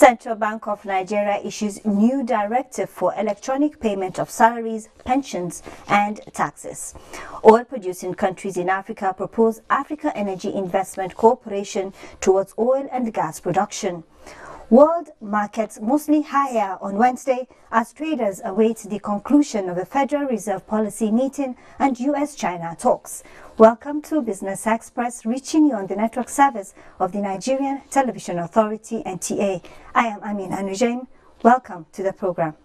Central Bank of Nigeria issues new directive for electronic payment of salaries, pensions and taxes. Oil-producing countries in Africa propose Africa Energy Investment Corporation towards oil and gas production. World markets mostly higher on Wednesday as traders await the conclusion of the Federal Reserve policy meeting and US-China talks. Welcome to Business Express, reaching you on the network service of the Nigerian Television Authority, NTA. I am Amina Nujaim. Welcome to the program.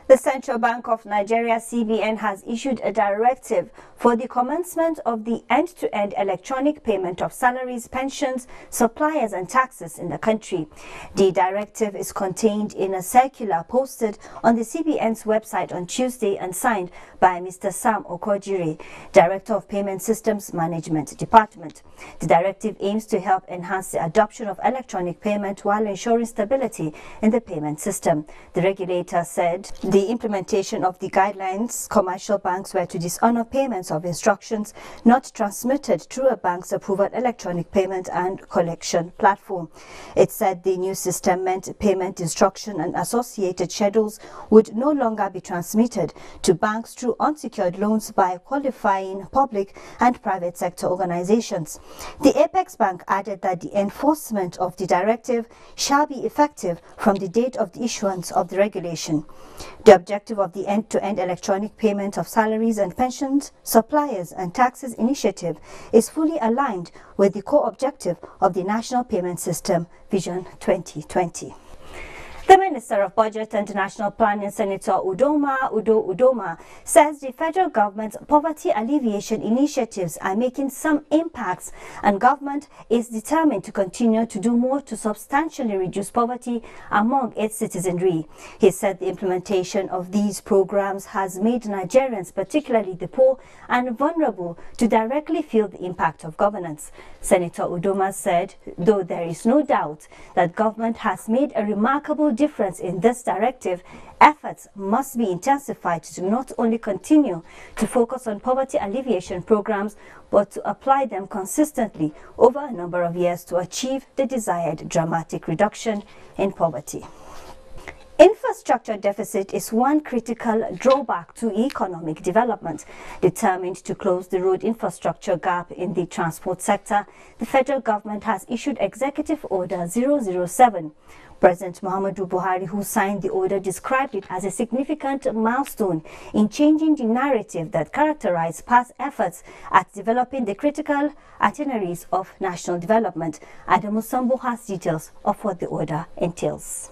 The Central Bank of Nigeria, CBN, has issued a directive for the commencement of the end-to-end electronic payment of salaries, pensions, suppliers and taxes in the country. The directive is contained in a circular posted on the CBN's website on Tuesday and signed by Mr. Sam Okojire, Director of Payment Systems Management Department. The directive aims to help enhance the adoption of electronic payment while ensuring stability in the payment system. The regulator said the implementation of the guidelines, commercial banks were to dishonor payments of instructions not transmitted through a bank's approved electronic payment and collection platform. It said the new system meant payment instruction and associated schedules would no longer be transmitted to banks through unsecured loans by qualifying public and private sector organizations. The Apex Bank added that the enforcement of the directive shall be effective from the date of the issuance of the regulation. The objective of the end-to-end electronic payment of salaries and pensions, suppliers and taxes initiative is fully aligned with the core objective of the National Payment System Vision 2020. The Minister of Budget and National Planning, Senator Udo Udoma, says the federal government's poverty alleviation initiatives are making some impacts and government is determined to continue to do more to substantially reduce poverty among its citizenry. He said the implementation of these programs has made Nigerians, particularly the poor and vulnerable, to directly feel the impact of governance. Senator Udoma said, though there is no doubt that government has made a remarkable difference in this directive, efforts must be intensified to not only continue to focus on poverty alleviation programs, but to apply them consistently over a number of years to achieve the desired dramatic reduction in poverty. Infrastructure deficit is one critical drawback to economic development. Determined to close the road infrastructure gap in the transport sector, the federal government has issued Executive Order 007. President Muhammadu Buhari, who signed the order, described it as a significant milestone in changing the narrative that characterized past efforts at developing the critical itineraries of national development. Adamu Sambo has details of what the order entails.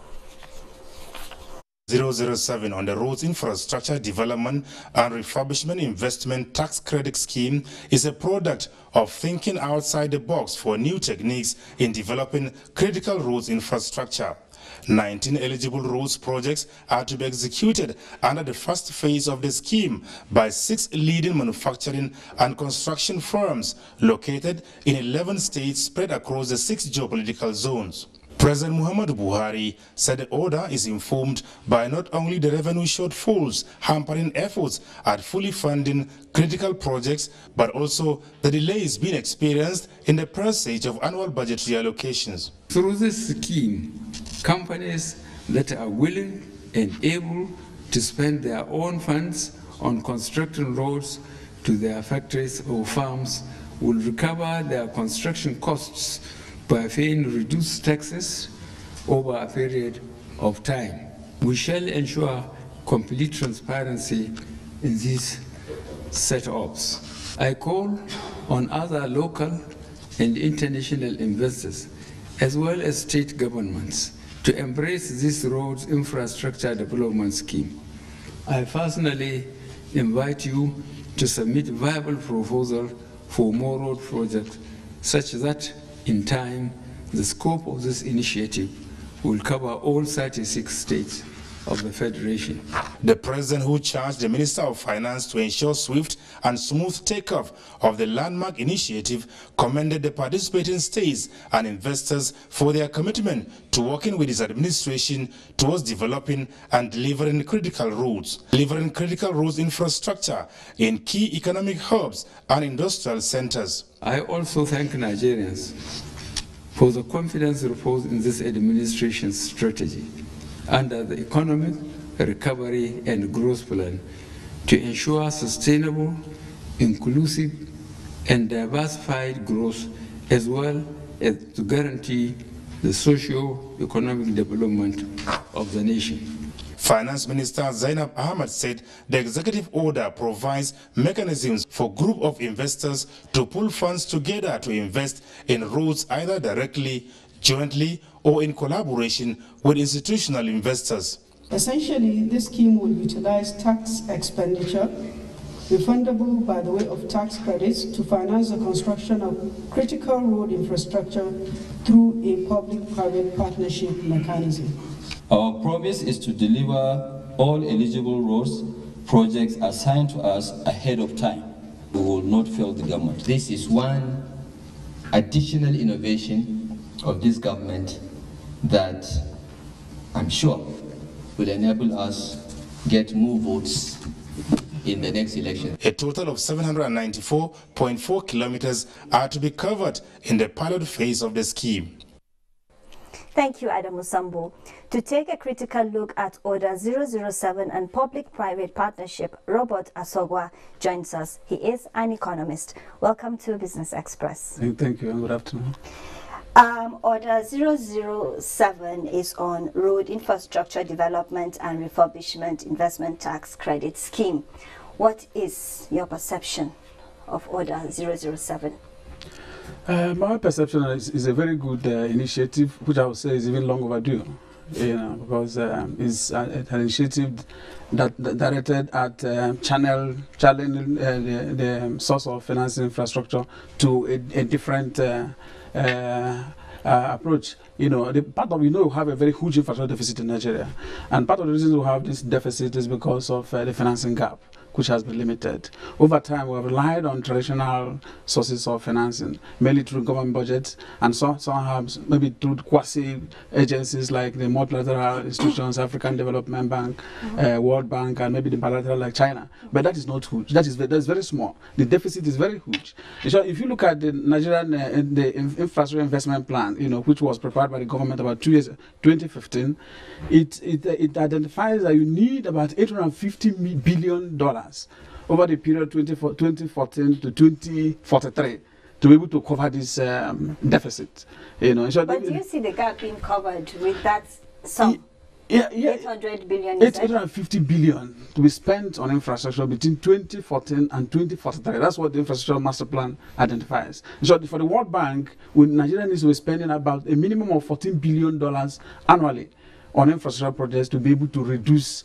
007 on the Roads Infrastructure Development and Refurbishment Investment Tax Credit Scheme is a product of thinking outside the box for new techniques in developing critical roads infrastructure. 19 eligible roads projects are to be executed under the first phase of the scheme by 6 leading manufacturing and construction firms located in 11 states spread across the 6 geopolitical zones. President Muhammadu Buhari said the order is informed by not only the revenue shortfalls hampering efforts at fully funding critical projects, but also the delays being experienced in the passage of annual budgetary allocations. Through this scheme, companies that are willing and able to spend their own funds on constructing roads to their factories or farms will recover their construction costs by paying reduced taxes over a period of time. We shall ensure complete transparency in these setups. I call on other local and international investors, as well as state governments, to embrace this roads infrastructure development scheme. I personally invite you to submit viable proposal for more road projects, such that in time the scope of this initiative will cover all 36 states of the Federation. The President, who charged the Minister of Finance to ensure swift and smooth takeoff of the landmark initiative, commended the participating states and investors for their commitment to working with his administration towards developing and delivering critical roads infrastructure in key economic hubs and industrial centers. I also thank Nigerians for the confidence reposed in this administration's strategy under the Economic Recovery and Growth Plan to ensure sustainable, inclusive, and diversified growth, as well as to guarantee the socio-economic development of the nation. Finance Minister Zainab Ahmed said the executive order provides mechanisms for group of investors to pool funds together to invest in roads either directly, jointly, or in collaboration with institutional investors. Essentially, this scheme will utilize tax expenditure refundable by the way of tax credits to finance the construction of critical road infrastructure through a public-private partnership mechanism. Our promise is to deliver all eligible roads projects assigned to us ahead of time. We will not fail the government. This is one additional innovation of this government that I'm sure will enable us get more votes in the next election. A total of 794.4 kilometers are to be covered in the pilot phase of the scheme. Thank you, Adam Musambo. To take a critical look at Order 007 and public-private partnership, Robert Asogwa joins us. He is an economist. Welcome to Business Express. Thank you and good afternoon. Order 007 is on Road Infrastructure Development and Refurbishment Investment Tax Credit Scheme. What is your perception of Order 007? My perception is a very good initiative, which I would say is even long overdue. Because it's an initiative that directed at channeling the source of financing infrastructure to a different approach. We have a very huge infrastructure deficit in Nigeria, and part of the reason we have this deficit is because of the financing gap, which has been limited. Over time, we have relied on traditional sources of financing, mainly through government budgets, and some have maybe through quasi-agencies like the multilateral institutions, African Development Bank, World Bank, and maybe the bilateral like China. But that is not huge. That's very small. The deficit is very huge. So if you look at the Nigerian the Infrastructure Investment Plan, which was prepared by the government about 2 years, 2015, it identifies that you need about $850 billion over the period 2014 to 2043 to be able to cover this deficit. But do you see the gap being covered with that sum? Yeah, 800 billion. 850 billion to be spent on infrastructure between 2014 and 2043. That's what the Infrastructure Master Plan identifies. So for the World Bank, Nigeria needs to be spending about a minimum of $14 billion annually on infrastructure projects to be able to reduce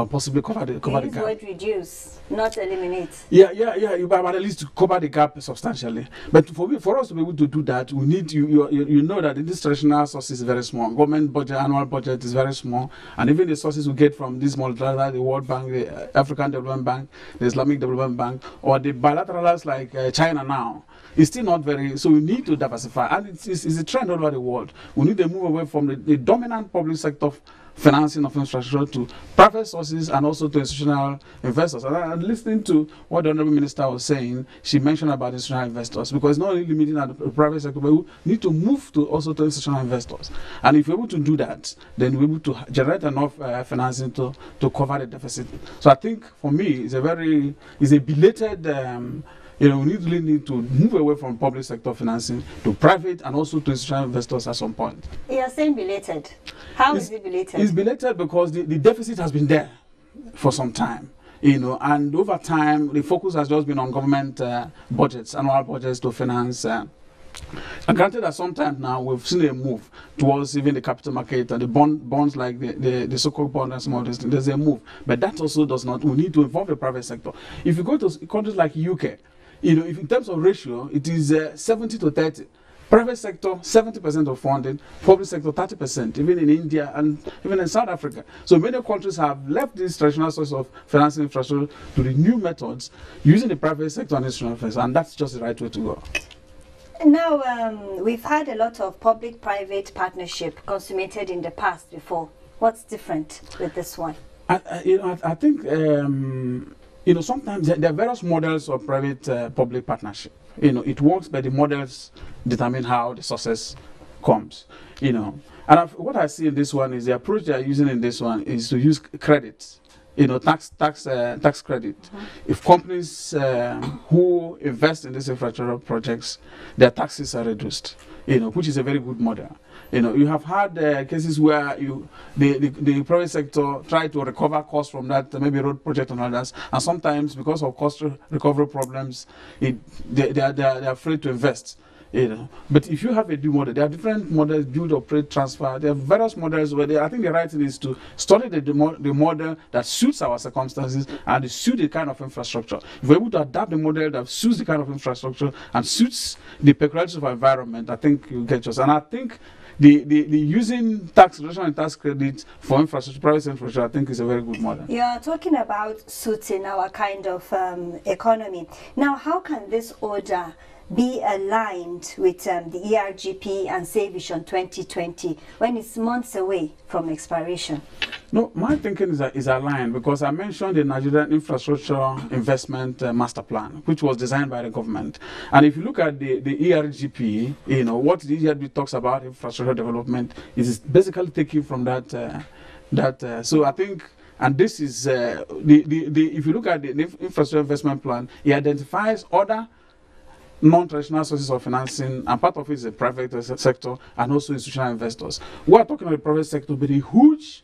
possibly cover the gap. Word reduce, not eliminate. But at least to cover the gap substantially. But for us to be able to do that, we need you know that this traditional source is very small. Government budget, annual budget is very small, and even the sources we get from this multilateral, the World Bank, the African Development Bank, the Islamic Development Bank, or the bilaterals like China now, it's still not very. So we need to diversify, and it's a trend all over the world. We need to move away from the dominant public sector financing of infrastructure to private sources and also to institutional investors. And listening to what the Honorable Minister was saying, she mentioned about institutional investors, because it's not only limiting at the private sector, but we need to move also to institutional investors. And if we're able to do that, then we're able to generate enough financing to cover the deficit. So I think for me, it's a belated we really need to move away from public sector financing to private and also to institutional investors at some point. You're saying belated. How is it belated? It's belated because the deficit has been there for some time. And over time, the focus has just been on government budgets, annual budgets to finance And granted that sometimes now we've seen a move towards even the capital market and the bonds like the so-called bond and some of these things. There's a move, but that also does not. We need to involve the private sector. If you go to countries like UK, if in terms of ratio, it is 70 to 30. Private sector 70% of funding, public sector 30%. Even in India and even in South Africa. So many countries have left this traditional source of financing infrastructure to the new methods using the private sector and institutional affairs, and that's just the right way to go. Now, we've had a lot of public-private partnership consummated in the past before. What's different with this one? I think sometimes there are various models of private-public partnership. It works, but the models determine how the success comes. And what I see in this one is the approach they are using in this one is to use credit. Tax credit. If companies who invest in these infrastructure projects, their taxes are reduced, which is a very good model. You have had cases where the private sector try to recover costs from that, maybe road project and others, and sometimes because of cost recovery problems, they are afraid to invest. But if you have a new model, there are different models: build, operate, transfer. There are various models where I think the right thing is to study the model that suits our circumstances and suit the kind of infrastructure. If we're able to adapt the model that suits the kind of infrastructure and suits the peculiarities of our environment, I think you get yours. And I think the using tax reduction and tax credit for infrastructure, private infrastructure, I think is a very good model. You are talking about suiting our kind of economy. Now, how can this order be aligned with the ERGP and Say Vision 2020 when it's months away from expiration? No, my thinking is aligned because I mentioned the Nigerian Infrastructure Investment Master Plan, which was designed by the government. And if you look at the ERGP, what the ERGP talks about infrastructure development is basically taken from that. So I think, and this is if you look at the Infrastructure Investment Plan, it identifies other non-traditional sources of financing, and part of it is the private sector and also institutional investors. We are talking about the private sector, but a huge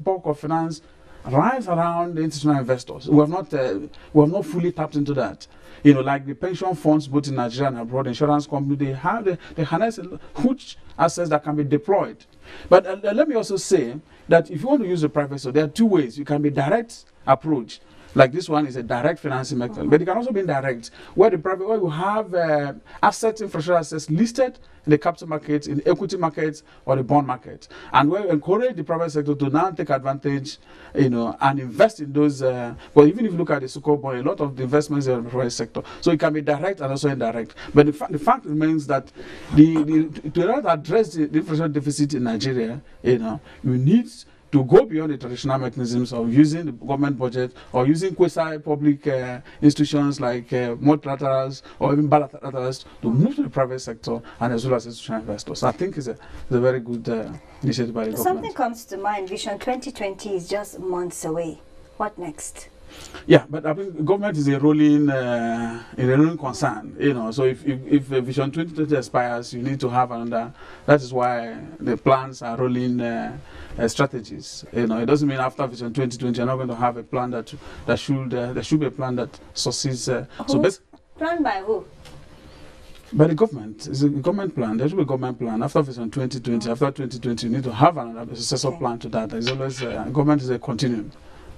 bulk of finance lies around the institutional investors. We have not fully tapped into that. Like the pension funds, both in Nigeria and abroad, insurance company, they harness huge assets that can be deployed. But let me also say that if you want to use the private sector, there are two ways. You can be direct approach. Like this one is a direct financing method, but it can also be indirect, where you have infrastructure assets listed in the capital market, in the equity markets, or the bond market, and we encourage the private sector to now take advantage, and invest in those. But even if you look at the so-called bond, a lot of the investments are in the private sector, so it can be direct and also indirect. But the fact remains that to address the infrastructure deficit in Nigeria, we need to go beyond the traditional mechanisms of using the government budget or using quasi-public institutions like multilaterals or even bilaterals to move to the private sector and as well as institutional investors. I think it's a very good initiative by the government. Something comes to mind. Vision 2020 is just months away. What next? Yeah, but I think government is a rolling concern, So if Vision 2020 expires, you need to have another. That is why the plans are rolling strategies. It doesn't mean after Vision 2020 you're not going to have a plan that should be a plan that succeeds. Plan by who? By the government. It's a government plan. There should be a government plan. After Vision 2020, after 2020, you need to have another successor plan to that. There's always government is a continuum.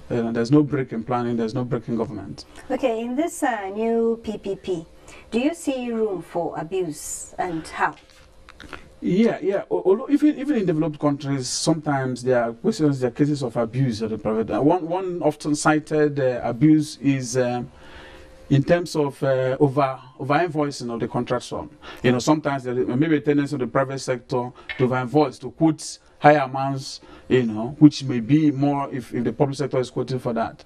There's no break in planning, there's no break in government. Okay, in this new PPP, do you see room for abuse and how? Yeah. Although even in developed countries, sometimes there are cases of abuse of the private. One often cited abuse is in terms of over invoicing of the contract sum. Sometimes there may be a tendency of the private sector to over invoice, to quote higher amounts, which may be more if the public sector is quoting for that.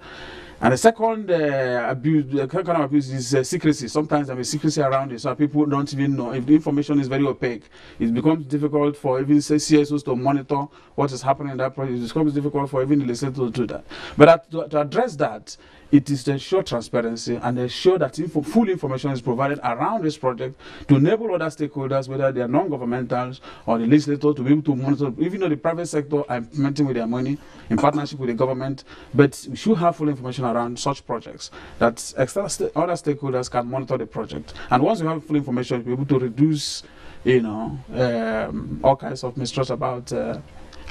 And the second kind of abuse is secrecy. Sometimes there is secrecy around it, so people don't even know. If the information is very opaque, it becomes difficult for even CSOs to monitor what is happening in that project. It becomes difficult for even the legislator to do that. But to address that, it is to ensure transparency and ensure that full information is provided around this project to enable other stakeholders, whether they are non-governmentals or the legislators, to be able to monitor, even though the private sector are implementing with their money in partnership with the government, but we should have full information around such projects that other stakeholders can monitor the project. And once you have full information, you'll be able to reduce, all kinds of mistrust about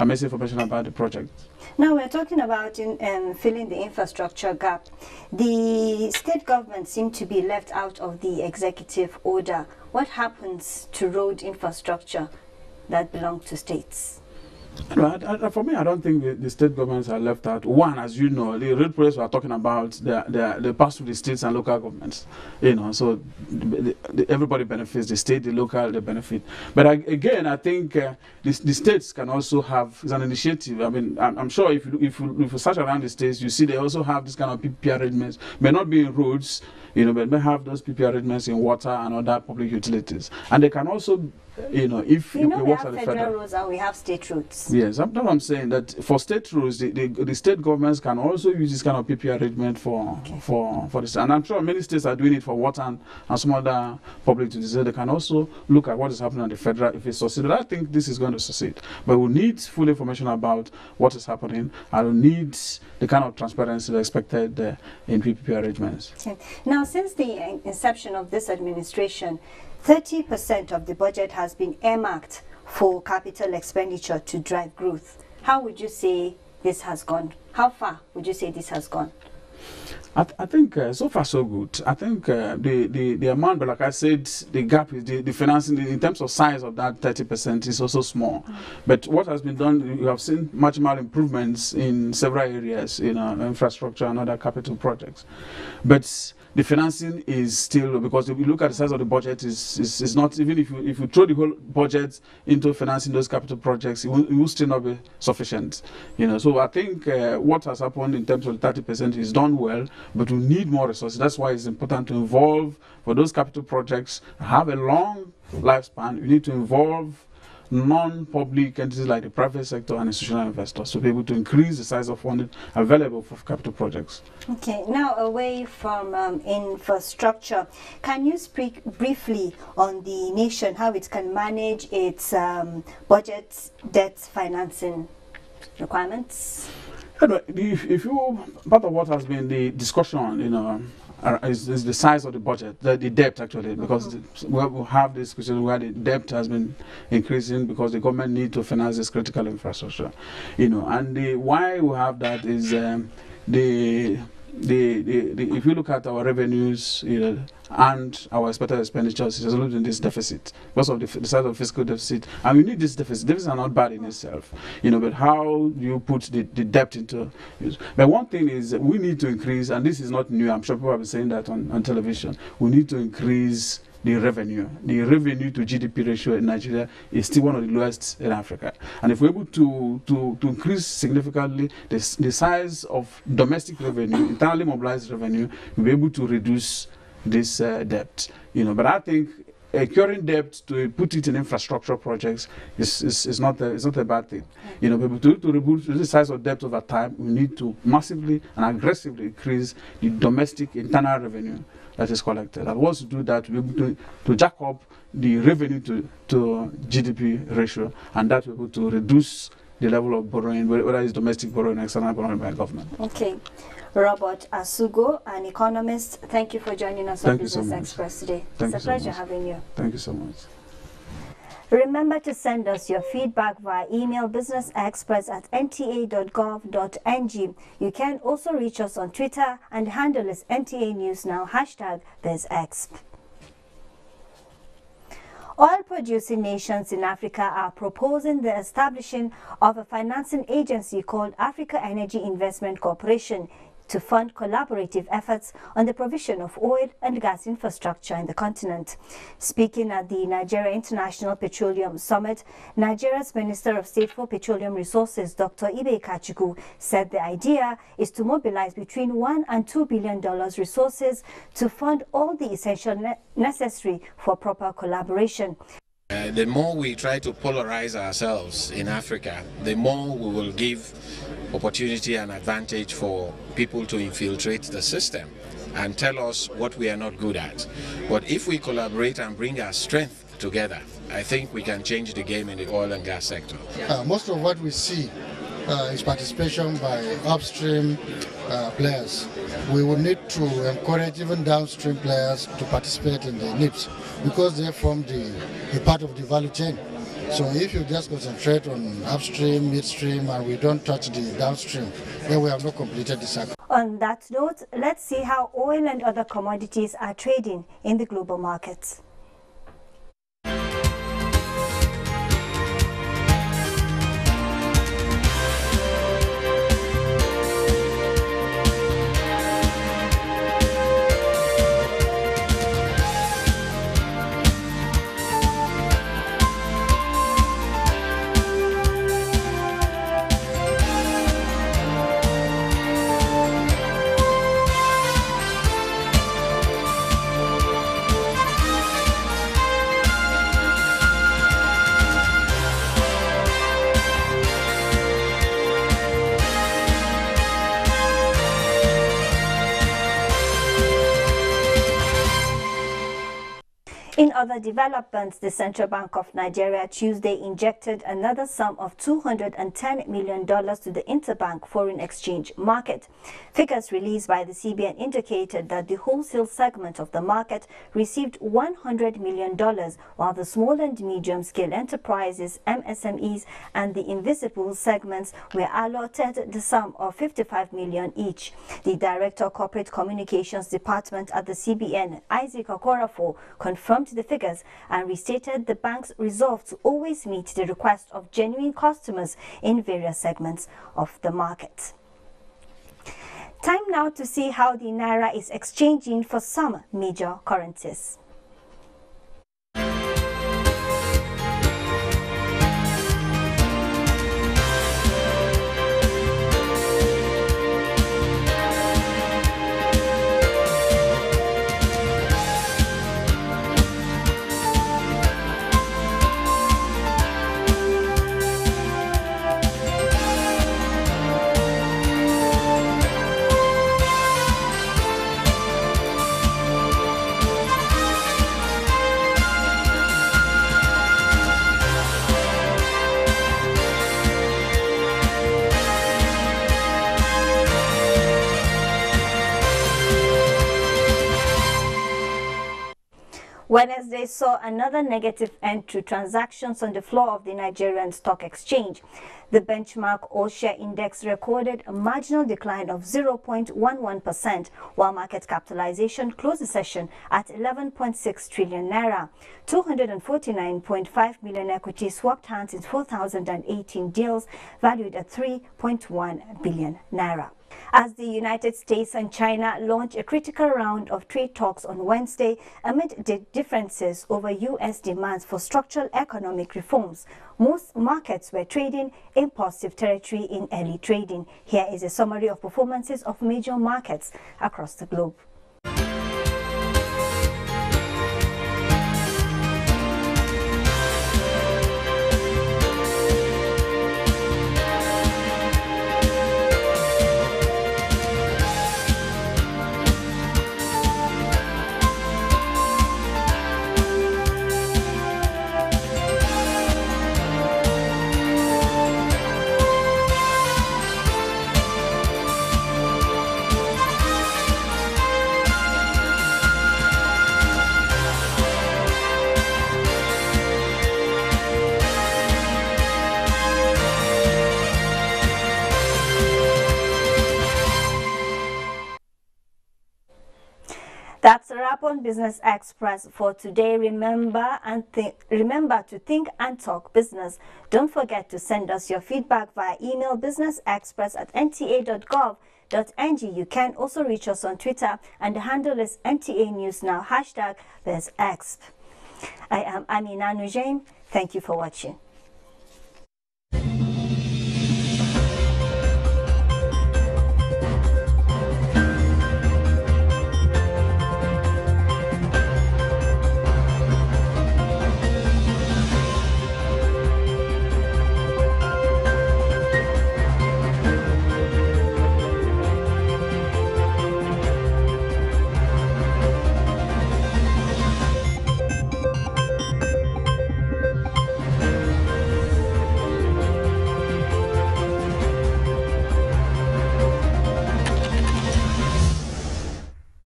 misinformation about the project. Now we're talking about filling the infrastructure gap. The state government seem to be left out of the executive order. What happens to road infrastructure that belong to states? For me, I don't think the state governments are left out. One, as you know, the road projects we are talking about, they pass through the states and local governments. So everybody benefits, the state, the local, they benefit. But again, I think the states can also have, it's an initiative. I mean, I'm sure if you search around the states, you see they also have this kind of PPP arrangements. May not be in roads, but may have those PPP arrangements in water and other public utilities. And they can also, if it works at the federal roads and we have state roads. Yes, that's what I'm saying, that for state roads, the state governments can also use this kind of PPP arrangement for this. And I'm sure many states are doing it for water and some other public utilities. They can also look at what is happening on the federal. If it succeeds, I think this is going to succeed. But we need full information about what is happening, and we need the kind of transparency expected in PPP arrangements. Okay. Now, since the inception of this administration, 30% of the budget has been earmarked for capital expenditure to drive growth. How would you say this has gone? How far would you say this has gone? I think so far so good. I think the amount, but like I said, the gap is the financing in terms of size of that 30% is also small. But what has been done, you have seen marginal improvements in several areas, infrastructure and other capital projects. But the financing is still, because if you look at the size of the budget, is not, even if you throw the whole budget into financing those capital projects, it will still not be sufficient. So I think what has happened in terms of 30% is done well, but we need more resources. That's why it's important to involve, for those capital projects, have a long lifespan. You need to involve non-public entities like the private sector and institutional investors to be able to increase the size of funding available for capital projects. Okay, now away from infrastructure, can you speak briefly on the nation, how it can manage its budget debt financing requirements? If part of what has been the discussion, is the size of the budget, the debt actually, because we have this question where the debt has been increasing because the government need to finance this critical infrastructure, and why we have that is if you look at our revenues, and our expected expenditures, is in this deficit because of the size of fiscal deficit, and we need this deficit. Deficits are not bad in itself, but how you put the debt into use. But one thing is we need to increase, and this is not new. I'm sure people have been saying that on television. We need to increase the revenue. The revenue to GDP ratio in Nigeria is still one of the lowest in Africa. And if we're able to increase significantly the size of domestic revenue, internally mobilized revenue, we'll be able to reduce this debt. But I think curing debt to put it in infrastructure projects is not a bad thing. But to reduce the size of debt over time, we need to massively and aggressively increase the domestic internal revenue that is collected. And once we do that, we'll be able to jack up the revenue to GDP ratio, and that will be able to reduce the level of borrowing, whether it's domestic borrowing or external borrowing by government. Okay. Robert Asugo, an economist, thank you for joining us on Business Express today. It's a pleasure having you. Thank you so much. Remember to send us your feedback via email businessexpress@nta.gov.ng. You can also reach us on Twitter, and the handle is NTA News Now, #BizExp. Oil-producing nations in Africa are proposing the establishing of a financing agency called Africa Energy Investment Corporation to fund collaborative efforts on the provision of oil and gas infrastructure in the continent. Speaking at the Nigeria International Petroleum Summit, Nigeria's Minister of State for Petroleum Resources, Dr. Ibe Kachuku, said the idea is to mobilize between $1 and $2 billion resources to fund all the essential necessary for proper collaboration. the more we try to polarize ourselves in Africa, the more we will give opportunity and advantage for people to infiltrate the system and tell us what we are not good at. But if we collaborate and bring our strength together, I think we can change the game in the oil and gas sector. Most of what we see is participation by upstream players. We will need to encourage even downstream players to participate in the NIPS because they form a part of the value chain. So if you just concentrate on upstream, midstream, and we don't touch the downstream, then we have not completed the cycle. On that note, let's see how oil and other commodities are trading in the global markets. In other developments, the Central Bank of Nigeria Tuesday injected another sum of $210 million to the interbank foreign exchange market. Figures released by the CBN indicated that the wholesale segment of the market received $100 million, while the small and medium-scale enterprises, MSMEs, and the invisible segments were allotted the sum of $55 million each. The Director of Corporate Communications Department at the CBN, Isaac Okorafo, confirmed the figures and restated the bank's resolve to always meet the request of genuine customers in various segments of the market. Time now to see how the Naira is exchanging for some major currencies. Wednesday saw another negative end to transactions on the floor of the Nigerian Stock Exchange. The benchmark all-share index recorded a marginal decline of 0.11%, while market capitalization closed the session at 11.6 trillion naira. 249.5 million equities swapped hands in 4,018 deals valued at 3.1 billion naira. As the United States and China launch a critical round of trade talks on Wednesday amid the differences over U.S. demands for structural economic reforms, most markets were trading in positive territory in early trading. Here is a summary of performances of major markets across the globe. That's a wrap on Business Express for today. Remember to think and talk business. Don't forget to send us your feedback via email businessexpress@nta.gov.ng. You can also reach us on Twitter, and the handle is NTA News Now, #BizExp. I am Amina Nujain. Thank you for watching.